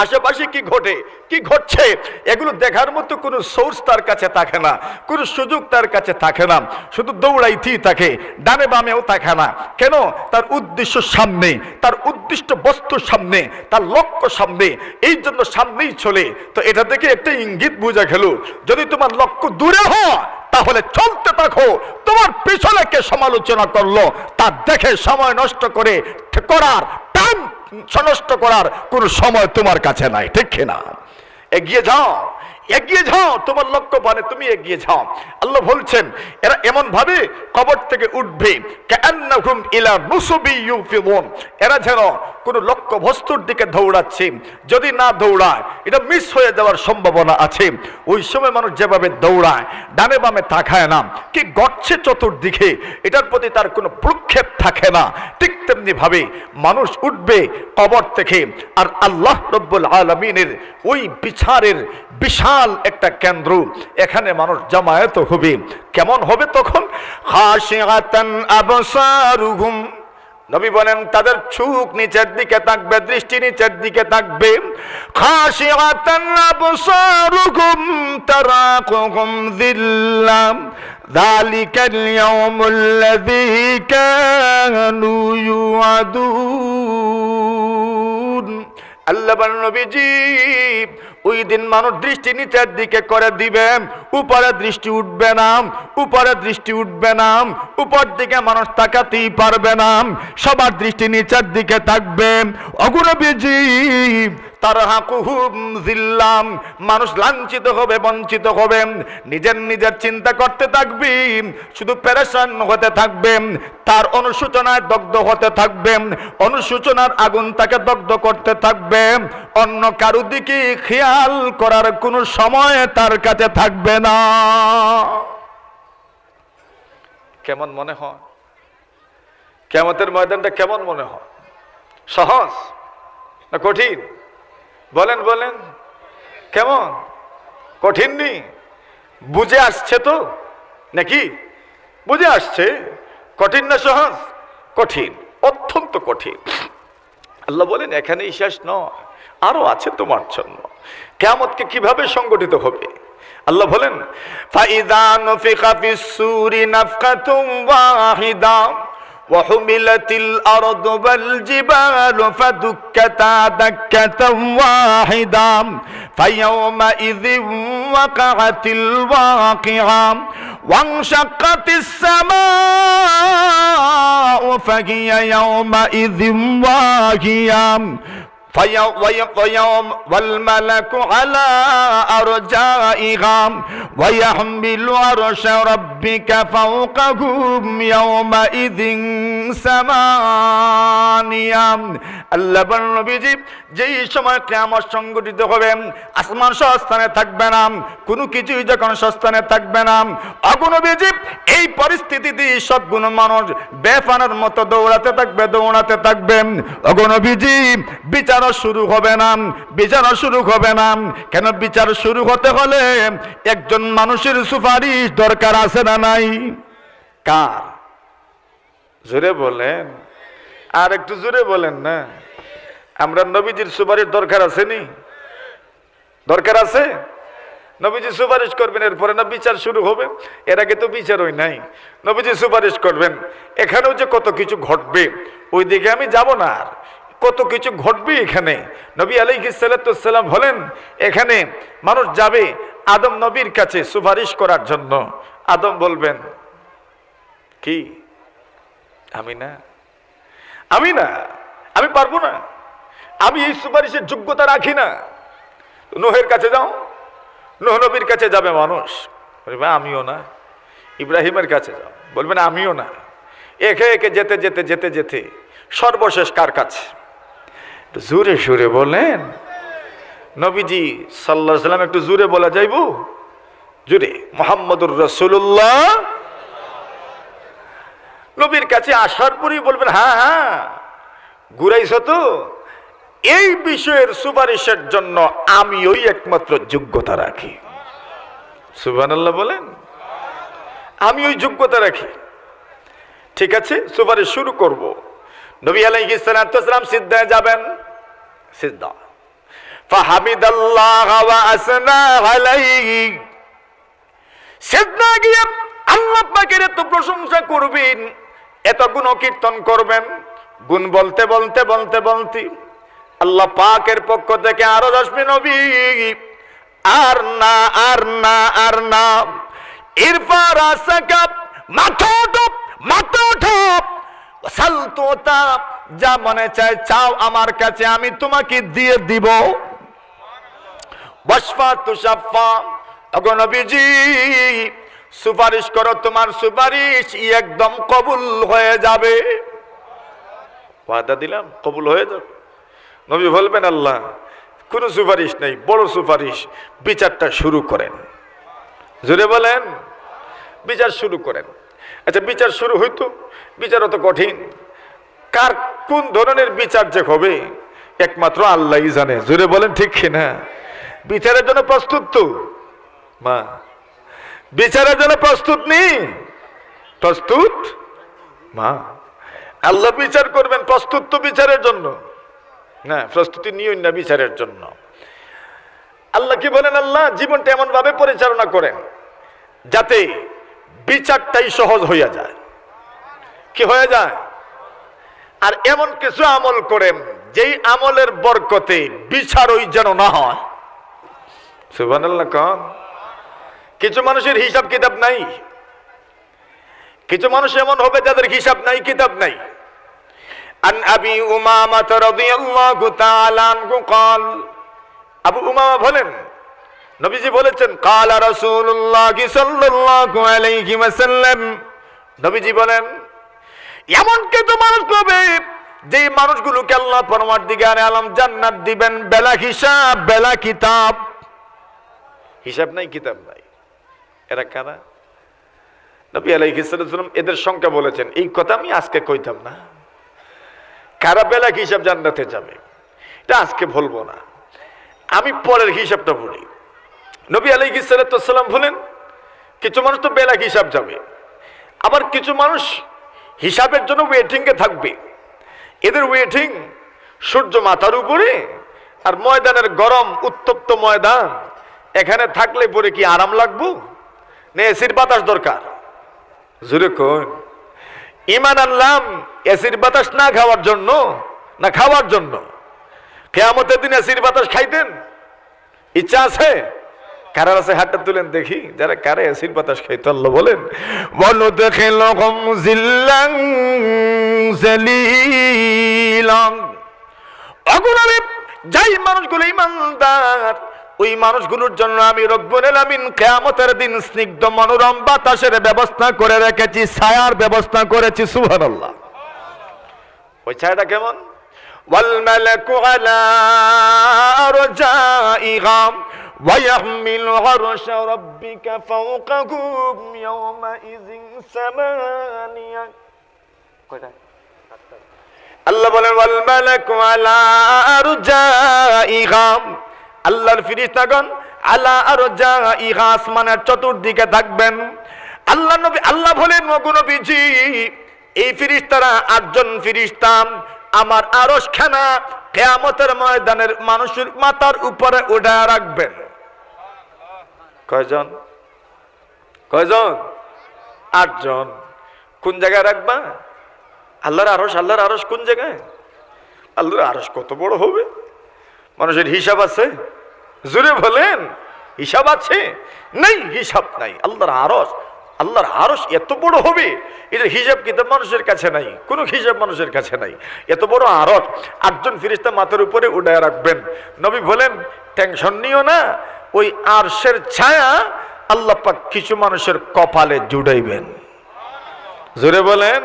আশেপাশে কি ঘটে, কি ঘটছে, এগুলো দেখার মতো কোনো সোর্স তার কাছে থাকে না, কোনো সুযোগ তার কাছে থাকে না, শুধু দৌড়াইতেই থাকে, ডানে বামেও থাকে না। কেন? তার উদ্দেশ্য সামনে, তার উদ্দিষ্ট বস্তু সামনে, তার লক্ষ্য সামনে, এই জন্য সামনেই চলে। তো এটা থেকে একটা ইঙ্গিত বোঝা গেল, যদি তোমার লক্ষ্য দূরে হয় তাহলে চলতে থাকো, তোমার পিছনে কে সমালোচনা করলো তা দেখে সময় নষ্ট করার টাইম নষ্ট করার কোন সময় তোমার কাছে নাই, ঠিক না? এগিয়ে যাও, এগিয়ে যাও, তোমার লক্ষ্য পানে তুমি এগিয়ে যাও। আল্লাহ বলছেন এরা এমন ভাবে কবর থেকে উঠবে, কাআন্নাহুম ইলা নুসবি ইউফিদুন, এরা যেন কোনো লক্ষ্য বস্তুর দিকে দৌড়াচ্ছে, যদি না দৌড়ায় এটা মিস হয়ে যাওয়ার সম্ভাবনা আছে। ওই সময় মানুষ যেভাবে দৌড়ায়, ডানে বামে তাকায় না, কি ঘটছে চতুর্দিকে এটার প্রতি তার কোনো প্রক্ষেপ থাকে না, ঠিক তেমনি ভাবে মানুষ উঠবে কবর থেকে, আর আল্লাহ রব্বুল আলামিনের ওই বিচারের বিশাল একটা কেন্দ্র, এখানে মানুষ জামায়াত হবে। কেমন হবে তখন? খাশিআতান আবসারুহুম, নবী বলেন তাদের চোখ নিচের দিকে থাকবে, দৃষ্টি নিচের দিকে থাকবে। খাশিআতান আবসারুহুম তারাকুহুম যিল্লাহ যালিকাল ইয়াউমুল্লাযী কানু ইউআদুন। আল্লাহ বলেন নবীজি ওই দিন মানুষ দৃষ্টি নিচের দিকে করে দিবে, উপরে দৃষ্টি উঠবে না, উপরে দৃষ্টি উঠবে না, উপর দিকে মানুষ তাকাতেই পারবে না, সবার দৃষ্টি নিচের দিকে থাকবে। ওগো নবীজি তারহাকুহুম যিল্লাহ, মানুষ লাঞ্ছিত হবে, বঞ্চিত হবে, নিজের নিজের চিন্তা করতে থাকবে, শুধু পেরেশান হতে থাকবে, তার অনুশোচনায় দগ্ধ হতে থাকবে, অনুশোচনার আগুন তাকে দগ্ধ করতে থাকবে, অন্য কারো দিকে খেয়াল করার কোনো সময় তার কাছে থাকবে না। কেমন মনে হয়? কিয়ামতের ময়দানটা কেমন মনে হয়? সহজ না কঠিন? বলেন বলেন, কেমন? কঠিন নি? বুঝে আসছে তো নাকি? বুঝে আসছে? কঠিন না সহজ? কঠিন, অত্যন্ত কঠিন। আল্লাহ বলেন এখানেই শেষ নয়, আরো আছে তোমার জন্য। কিয়ামতকে কিভাবে সংগঠিত হবে? আল্লাহ বলেন, ফাইদা নুফিখা ফিস সূরি নাফকাতুম ওয়াহিদা ওয়া হুমিলাতিল আরদু ওয়াল জিবালু ফাদুক্কাতা দাক্কাতাম ওয়াহিদা ফায়াউমা ইযিন ওয়াকাআতিল ওয়াকিআ ওয়ানশাক্কাতিস সামাউ ফাহিয়া ইয়াউমা ইযিন ওয়াহিয়া والملك على أرجائها ويحمل عرش ربك فوقهم يومئذ ثمانية আল্লাহ বলেন নবীজি, যেই সময় কিয়ামত সংগঠিত হবে, আসমান সস্থানে থাকবে না, কোনো কিছুই যখন সস্থানে থাকবে না, ওগো নবীজি এই পরিস্থিতিতে সবগুলো মানুষ বেফানার মতো দৌড়াতে থাকবে। ওগো নবীজি বিচার শুরু হবে না, কেন? বিচার শুরু হতে হলে একজন মানুষের সুপারিশ দরকার আছে না নাই? কার? জোরে বলেন, আর একটু জোরে বলেন না। আমরা নবীজির সুপারিশ দরকার আছে নি? দরকার আছে। নবীজি সুপারিশ করবেন, এরপরে না বিচার শুরু হবে। এর আগে তো বিচার হয় নাই। নবীজি সুপারিশ করবেন, এখানেও যে কত কিছু ঘটবে ওই দিকে আমি যাব না। আর কত কিছু ঘটবে এখানে। নবী আলাইহিস সালাতু ওয়াস সালাম বলেন, এখানে মানুষ যাবে আদম নবীর কাছে সুপারিশ করার জন্য। আদম বলবেন, কি? আমি পারবো না, আমি এই সুপারিশের যোগ্যতা রাখি না। নূহের কাছে যাও, নূহ নবীর কাছে যাবে মানুষ, বলবে আমিও না। ইব্রাহিমের কাছে যাও, বলবেন আমিও না। একে একে যেতে সর্বশেষ কার কাছে? জোরে সুরে বলেন। নবীজি সাল্লাল্লাহু আলাইহি সাল্লাম একটু জোরে বলা যাইব? জোরে, মুহাম্মদুর রাসূলুল্লাহ। নবীর কাছে আসার পরেই বলবেন, হ্যাঁ ঘুরাইছো তো, এই বিষয়ের সুপারিশের জন্য আমি ওই একমাত্র যোগ্যতা রাখি। সুবহানাল্লাহ বলেন। আমি ওই যোগ্যতা রাখি। ঠিক আছে, সুপারিশ শুরু করব। নবী আলাইহিস সালাতু ওয়াস সালাম সিজদায় যাবেন। সিজদা, ফাহামিদাল্লাহ ওয়া আসনা আলাইহি। সিজদা গিয়ে আল্লাহ পাকের এত প্রশংসা করবেন, এত গুণ কীর্তন করবেন। গুণ বলতে আল্লাহ পাকের পক্ষ থেকে আরো 10 নবী, আর না ইরফা রাসাকা, মাথা ওঠো সালতোতা, যা মনে চায় চাও আমার কাছে, আমি তোমাকে দিয়ে দিব। ওয়াশফা তুশাফা, ওগো নবীজি সুপারিশ করো, তোমার সুপারিশ একদম কবুল হয়ে যাবে। ওয়াদা দিলাম কবুল হয়ে যাবে। নবী বলবেন, আল্লাহ কোন সুপারিশ নেই, বড় সুপারিশ, বিচারটা শুরু করেন। জোরে বলেন, বিচার শুরু করেন। আচ্ছা, বিচার শুরু হইতো, বিচার অত কঠিন। কার কোন ধরনের বিচার যে হবে একমাত্র আল্লাহই জানে। জোরে বলেন ঠিক কিনা? বিচারের জন্য প্রস্তুত তো মা? বিচারের জন্য প্রস্তুত নেই? প্রস্তুত মা? আল্লাহ বিচার করবেন, প্রস্তুত তো বিচারের জন্য না? প্রস্তুতি নিয়েন না বিচারের জন্য। আল্লাহ কি বলেন? আল্লাহ জীবনটা এমন ভাবে পরিচালনা করেন যাতে বিচারটাই সহজ হইয়া যায়। কি হয়ে যায়? আর এমন কিছু আমল করেন যেই আমলের বরকতে বিচারই যেন না হয়। সুবহানাল্লাহ কোন? কিছু মানুষের হিসাব কিতাব নাই, কিছু মানুষ এমন হবে যাদের হিসাব নাই, কিতাব নাই। আন আবি উমামা রাদিয়াল্লাহু তাআলা আনহু قال, আবু উমামা বলেন, নবীজি বলেছেন, قال রাসূলুল্লাহ সাল্লাল্লাহু আলাইহি ওয়াসাল্লাম, নবীজি বলেন, এমন কিছু মানুষ হবে যে মানুষগুলোকে আল্লাহ পরমার্দিগারে আলম জান্নাত দিবেন বেলা হিসাব, বেলা কিতাব। হিসাব নাই, কিতাব নাই। এরা কারা? নবী আলাইহিস সালাম এদের সংখ্যা বলেছেন। এই কথা আমি আজকে কইতাম না, কারা বেলা হিসাব জান্নাতে যাবে এটা আজকে বলবো না, আমি পরের হিসাবটা বলি। নবী আলাইহিস সালাম বলেন, কিছু মানুষ তো বেলা হিসাব যাবে, আবার কিছু মানুষ হিসাবের জন্য ওয়েটিং এ থাকবে। এদের ওয়েটিং সূর্য মাথার উপরে আর ময়দানের গরম উত্তপ্ত ময়দান, এখানে থাকলে পরে কি আরাম লাগবো না এসির বাতাস দরকার? জোরে কোন। ঈমান আনলাম এসির বাতাস না খাওয়ার জন্য না খাওয়ার জন্য? কিয়ামতের দিন এসির বাতাস খাইতেন ইচ্ছা আছে? কারার আছে হাতটা তুলেন দেখি, যারা কারে এসির বাতাস খাইতো। আল্লাহ বলেন ওয়ানুদখিলুহুম জিল্লান যালিলান। অগুণাবি যাই মানুষগুলো ঈমানদার, ওই মানুষগুলোর জন্য আমি রব্বুল আলামিন কিয়ামতের দিন স্নিগ্ধ মনোরম বাতাসের ব্যবস্থা করে রেখেছি, ছায়ার ব্যবস্থা করেছি। সুবহানাল্লাহ। ওই ছায়াটা কেমন? ওয়াল মালাকু আলা আরজাইহা ওয়া ইয়াহমিলু আরশা রাব্বিকা ফাওকাহুম ইয়াওমাইযিন সামানিয়া। কয়টা? আল্লাহ বলেন ওয়াল মালাকু আলা আরজাইহা, আল্লাহর ফেরেশতাগণ আলা আরজাইহা আসমানের চতুর্দিকে থাকবেন। আল্লাহ বলেন ওগো নবীজি, এই ফেরেশতারা 8 জন ফেরেশতা আমার আরশখানা কিয়ামতের ময়দানের মানুষের মাথার উপরে উঠায় রাখবেন। কয়জন? কয়জন? 8 জন। কোন জায়গায় রাখবা? আল্লাহর আরশ কোন জায়গায়? আল্লাহর আরশ কত বড় হবে? মানুষের হিসাব আছে? জোরে বলেন, হিসাব আছে? নেই, হিসাব নাই। আল্লাহর আরশ এত বড় হবে, এটা হিসাব কিতাব মানুষের কাছে নাই, কোনো হিসাব মানুষের কাছে নাই। এত বড় আরশ 8 জন ফেরেশতা মাথার উপরে উঠায় রাখবেন। নবী বলেন টেনশন নিও না, ওই আরশের ছায়া আল্লাহ পাক কিছু মানুষের কপালে জুড়াইবেন। জোরে বলেন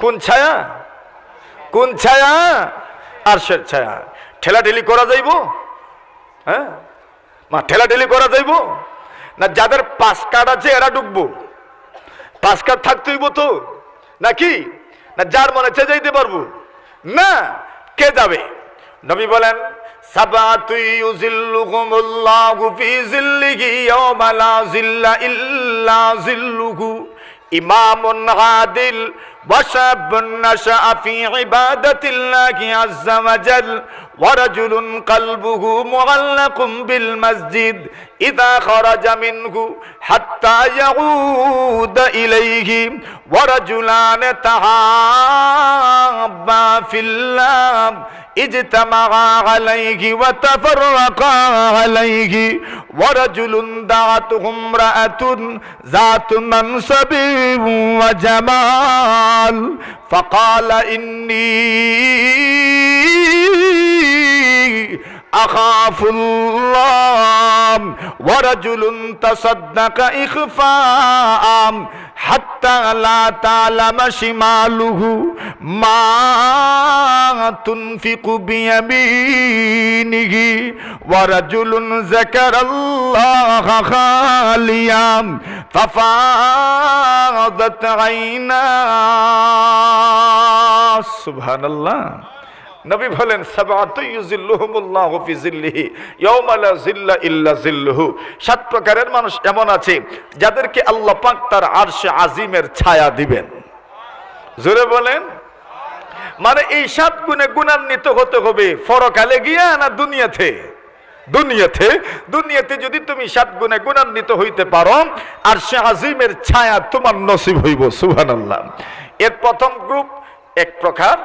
কোন ছায়া? কোন ছায়া? আরশের ছায়া। ঠেলাঠেলি করা যাইব? হ্যাঁ মা, ঠেলাঠেলি করা যাইব না? যাদের 5 কার্ড আছে এরা ঢুকবো? 5 কার্ড থাকতেইব তো নাকি? না যার মনে চেয়ে যাইতে পারবো? না, কে যাবে? নবী বলেন সাবাতু ইউযিল্লুহুমুল্লাহু ফি যিল্লিহি ইয়াওমা লা যিল্লা ইল্লা যিল্লুহু, ইমামুন আদিল ওয়া শাবুন নাশআ ফি ইবাদাতিল্লাহি আযজা ওয়া জাল ওয়া রাজুলুন কলবুহু মুআল্লাকুম বিল মসজিদ ইযা খারাজা মিনহু হাত্তা ইয়াউদা ইলাইহি ওয়া রাজুলান তাহাব্বা ফিল্লাহ اجتمعا عليه وتفرقا عليه ورجل دعته امرأة ذات منصب وجمال فقال إني أخاف الله ورجل تصدق إخفاء حتى لا تعلم شماله ما تنفق بيمينه ورجل ذكر الله خاليا ففاضت عيناه سبحان الله নবী বলেন সাবাতু ইউযিল্লুহুমুল্লাহু ফি যিল্লিহি ইয়াওমা লা যিল্লা ইল্লা যিল্লুহু। 7 প্রকারের মানুষ এমন আছে যাদেরকে আল্লাহ পাক তার আরশে আজিমের ছায়া দিবেন। জোরে বলেন। মানে এই 7 গুণে গুণান্বিত হতে হবে পরকালে গিয়া না দুনিয়াতে? দুনিয়াতে যদি তুমি 7 গুণে গুণান্বিত হইতে পারো, আরশে আজিমের ছায়া তোমার নসিব হইব। সুবহানাল্লাহ। এর প্রথম গ্রুপ এক প্রকার।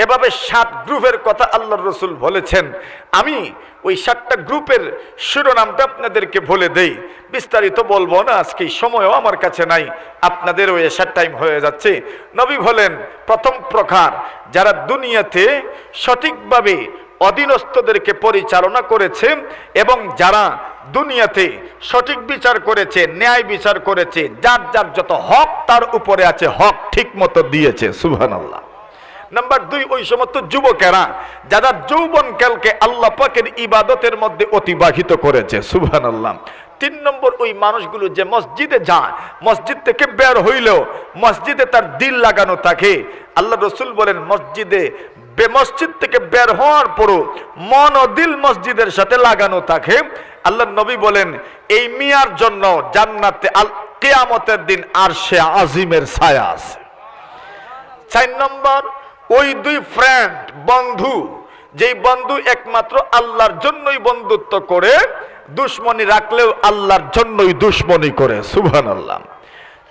এভাবে 7 গ্রুপের কথা আল্লাহর রাসূল বলেছেন। আমি ওই 7টা গ্রুপের শিরোনামটা আপনাদেরকে বলে দেই, বিস্তারিত বলবো না, আজকে সময়ও আমার কাছে নাই, আপনাদের ওই এশার টাইম হয়ে যাচ্ছে। নবী বলেন প্রথম প্রকার যারা দুনিয়াতে সঠিকভাবে অধীনস্থদেরকে পরিচালনা করেছে এবং যারা দুনিয়াতে সঠিক বিচার করেছে, ন্যায় বিচার করেছে, যার যার যত হক তার উপরে আছে হক ঠিক মতো দিয়েছে। সুবহানাল্লাহ। নাম্বার 2 ওই সমস্ত যুবকেরা যারা যৌবনকালকে আল্লাহ পাকের ইবাদতের মধ্যে অতিবাহিত করেছে। সুবহানাল্লাহ। 3 নম্বর ওই মানুষগুলো যে মসজিদে যায়, মসজিদ থেকে বের হইলেও মসজিদে তার দিল লাগানো থাকে। আল্লাহ রাসূল বলেন মসজিদ থেকে বের হওয়ার পরও মন ও দিল মসজিদের সাথে লাগানো থাকে। আল্লাহ নবী বলেন এই মিয়ার জন্য জান্নাতে কিয়ামতের দিন আরশে আজিমের ছায়া আছে। 4 নম্বর ওই 2 ফ্রেন্ড বন্ধু যেই বন্ধু একমাত্র আল্লাহর জন্যই বন্ধুত্ব করে, দুশ্মনী রাখলেও আল্লাহর জন্যই দুশ্মনী করে। সুবহানাল্লাহ।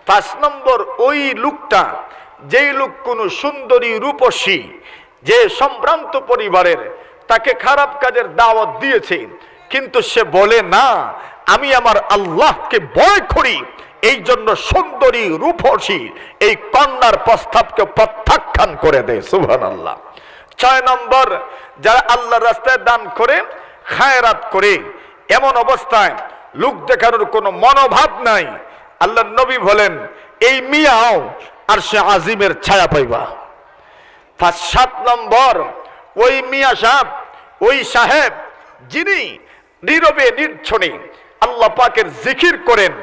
5 নম্বর, ওই লোকটা, যেই লোক কোনো সুন্দরী রূপসী, যে সম্ভ্রান্ত পরিবারের, তাকে খারাপ কাজের দাওয়াত দিয়েছে, কিন্তু সে বলে না আমি আমার আল্লাহকে ভয় করি, এই জন্য সুন্দরী রূপসী এই কন্যার প্রস্তাবকে প্রত্যাখ্যান করে দেয়। সুবহানাল্লাহ। 6 নম্বর, যারা আল্লাহর রাস্তায় দান করে, খায়রাত করে, এমন অবস্থায় লোক দেখানোর কোনো মনোভাব নাই, আল্লাহর নবী বলেন এই মিয়াও আরশে আজিমের ছায়া পাইবা। 7 নম্বর, ওই মিয়া সাহেব, ওই সাহেব যিনি নীরবে নির্ছনে আল্লাহ পাকের জিকির করেন,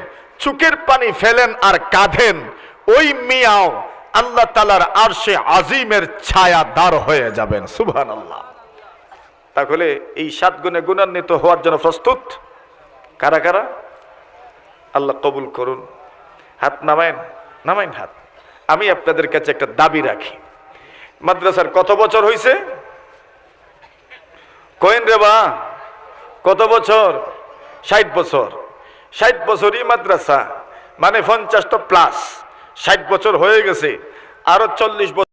চোখের পানি ফেলেন আর কাঁদেন, ওই মিয়াও আল্লাহ তাআলার আরশে আজিমের ছায়াদার হয়ে যাবেন। সুবহানাল্লাহ। তাহলে এই 7 গুণে গুণান্বিত হওয়ার জন্য প্রস্তুত কারা কারা? আল্লাহ কবুল করুন। হাত নামাইন, নামাইন হাত। আমি আপনাদের কাছে একটা দাবি রাখি, মাদ্রাসার কত বছর হয়েছে? কইন রে বা, কত বছর? 60 বছর। 60 বছরই মাদ্রাসা, মানে 50টা প্লাস। 60 বছর হয়ে গেছে, আরো 40 বছর